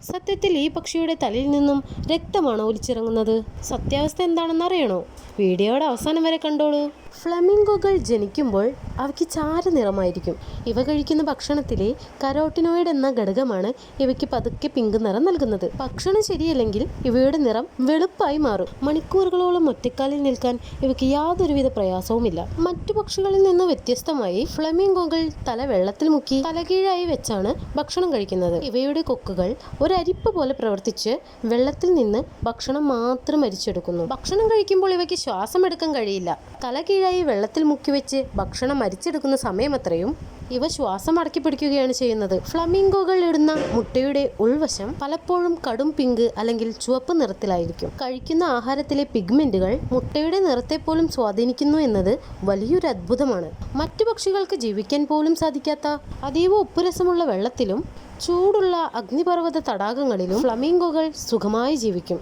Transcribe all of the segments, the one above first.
സത്യത്തിൽ ഈ പക്ഷിയുടെ തലയിൽ നിന്നും രക്തമാണോ ഒലിച്ചിറങ്ങുന്നത്? സത്യാവസ്ഥ എന്താണെന്ന് അറിയണോ? വീഡിയോയുടെ അവസാനം വരെ കണ്ടോളൂ. ഫ്ലമിംഗോകൾ ജനിക്കുമ്പോൾ അവയ്ക്ക് ചാരനിറമായിരിക്കും. ഇവ കഴിക്കുന്ന ഭക്ഷണത്തിലെ കരോട്ടിനോയിഡ് എന്ന ഘടകമാണ് ഇവയ്ക്ക് പതുക്കെ പിങ്ക് നിറം നൽകുന്നത്. ഭക്ഷണം ശരിയല്ലെങ്കിൽ ഇവയുടെ നിറം വെളുപ്പായി മാറും. മണിക്കൂറുകളോളം ഒറ്റക്കാലിൽ നിൽക്കാൻ ഇവയ്ക്ക് യാതൊരുവിധ പ്രയാസവുമില്ല. മറ്റു പക്ഷികളിൽ നിന്ന് വ്യത്യസ്തമായി ഫ്ലമിംഗോകൾ തല വെള്ളത്തിൽ മുക്കി തലകീഴായി വെച്ചാണ് ഭക്ഷണം കഴിക്കുന്നത്. ഇവയുടെ കൊക്കുകൾ ഒരു അരിപ്പ പോലെ പ്രവർത്തിച്ച് വെള്ളത്തിൽ നിന്ന് ഭക്ഷണം മാത്രം അരിച്ചെടുക്കുന്നു. ഭക്ഷണം കഴിക്കുമ്പോൾ ഇവയ്ക്ക് ശ്വാസം എടുക്കാൻ കഴിയില്ല. തലകീഴായി വെള്ളത്തിൽ മുക്കിവെച്ച് ഭക്ഷണം അരിച്ചെടുക്കുന്ന സമയമത്രയും ഇവ ശ്വാസം അടക്കി പിടിക്കുകയാണ് ചെയ്യുന്നത്. ഫ്ലമിംഗോകൾ ഇടുന്ന മുട്ടയുടെ ഉൾവശം പലപ്പോഴും കടും പിങ്ക് അല്ലെങ്കിൽ ചുവപ്പ് നിറത്തിലായിരിക്കും. കഴിക്കുന്ന ആഹാരത്തിലെ പിഗ്മെന്റുകൾ മുട്ടയുടെ നിറത്തെ പോലും സ്വാധീനിക്കുന്നു എന്നത് വലിയൊരു അത്ഭുതമാണ്. മറ്റു പക്ഷികൾക്ക് ജീവിക്കാൻ പോലും സാധിക്കാത്ത അതീവ ഉപ്പുരസമുള്ള വെള്ളത്തിലും ചൂടുള്ള അഗ്നിപർവ്വത തടാകങ്ങളിലും ഫ്ലമിംഗോകൾ സുഖമായി ജീവിക്കും.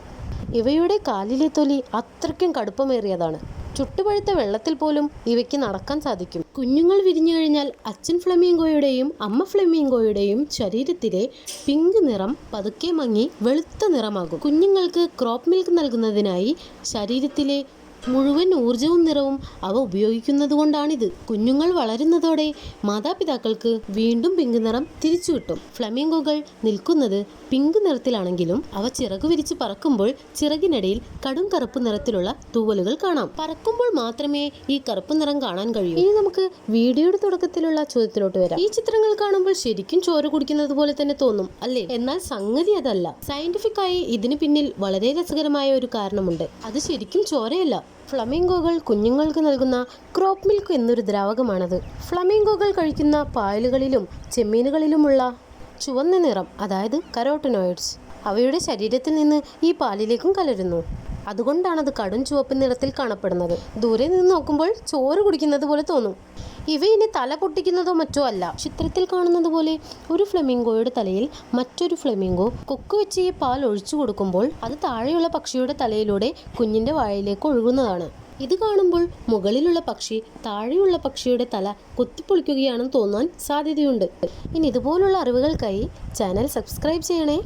ഇവയുടെ കാലിലെ തൊലി അത്രയ്ക്കും കടുപ്പമേറിയതാണ്. ചുട്ടുപഴുത്ത വെള്ളത്തിൽ പോലും ഇവയ്ക്ക് നടക്കാൻ സാധിക്കും. കുഞ്ഞുങ്ങൾ വിരിഞ്ഞു കഴിഞ്ഞാൽ അച്ഛൻ ഫ്ലമിംഗോയുടെയും അമ്മ ഫ്ലമിംഗോയുടെയും ശരീരത്തിലെ പിങ്ക് നിറം പതുക്കെ മങ്ങി വെളുത്ത നിറമാകും. കുഞ്ഞുങ്ങൾക്ക് ക്രോപ്പ് മിൽക്ക് നൽകുന്നതിനായി ശരീരത്തിലെ മുഴുവൻ ഊർജവും നിറവും അവ ഉപയോഗിക്കുന്നത് കൊണ്ടാണിത്. കുഞ്ഞുങ്ങൾ വളരുന്നതോടെ മാതാപിതാക്കൾക്ക് വീണ്ടും പിങ്ക് നിറം തിരിച്ചു കിട്ടും. ഫ്ലമിംഗോകൾ നിൽക്കുന്നത് പിങ്ക് നിറത്തിലാണെങ്കിലും അവ ചിറകു വിരിച്ച് പറക്കുമ്പോൾ ചിറകിനിടയിൽ കടും കറുപ്പ് നിറത്തിലുള്ള തൂവലുകൾ കാണാം. പറക്കുമ്പോൾ മാത്രമേ ഈ കറുപ്പ് നിറം കാണാൻ കഴിയൂ. ഇനി നമുക്ക് വീഡിയോയുടെ തുടക്കത്തിലുള്ള ചോദ്യത്തിലോട്ട് വരാം. ഈ ചിത്രങ്ങൾ കാണുമ്പോൾ ശരിക്കും ചോര കുടിക്കുന്നത് പോലെ തന്നെ തോന്നും, അല്ലേ? എന്നാൽ സംഗതി അതല്ല. സയന്റിഫിക് ആയി ഇതിന് പിന്നിൽ വളരെ രസകരമായ ഒരു കാരണമുണ്ട്. അത് ശരിക്കും ചോരയല്ല. ഫ്ലമിംഗോകൾ കുഞ്ഞുങ്ങൾക്ക് നൽകുന്ന ക്രോപ്പ് മിൽക്ക് എന്നൊരു ദ്രാവകമാണത്. ഫ്ലമിംഗോകൾ കഴിക്കുന്ന പായലുകളിലും ചെമ്മീനുകളിലുമുള്ള ചുവന്ന നിറം, അതായത് കരോട്ടിനോയിഡ്സ്, അവയുടെ ശരീരത്തിൽ നിന്ന് ഈ പാലിലേക്കും കലരുന്നു. അതുകൊണ്ടാണത് കടും ചുവപ്പ് നിറത്തിൽ കാണപ്പെടുന്നത്. ദൂരെ നിന്ന് നോക്കുമ്പോൾ ചോര കുടിക്കുന്നത് പോലെ തോന്നും. ഇവ ഇനി തല പൊട്ടിക്കുന്നതോ മറ്റോ അല്ല. ചിത്രത്തിൽ കാണുന്നത് പോലെ ഒരു ഫ്ലമിംഗോയുടെ തലയിൽ മറ്റൊരു ഫ്ലമിംഗോ കൊക്ക് വെച്ച് ഈ പാൽ ഒഴിച്ചു കൊടുക്കുമ്പോൾ അത് താഴെയുള്ള പക്ഷിയുടെ തലയിലൂടെ കുഞ്ഞിൻ്റെ വായിലേക്ക് ഒഴുകുന്നതാണ്. ഇത് കാണുമ്പോൾ മുകളിലുള്ള പക്ഷി താഴെയുള്ള പക്ഷിയുടെ തല കുത്തിപ്പൊളിക്കുകയാണെന്ന് തോന്നാൻ സാധ്യതയുണ്ട്. ഇനി ഇതുപോലുള്ള അറിവുകൾക്കായി ചാനൽ സബ്സ്ക്രൈബ് ചെയ്യണേ.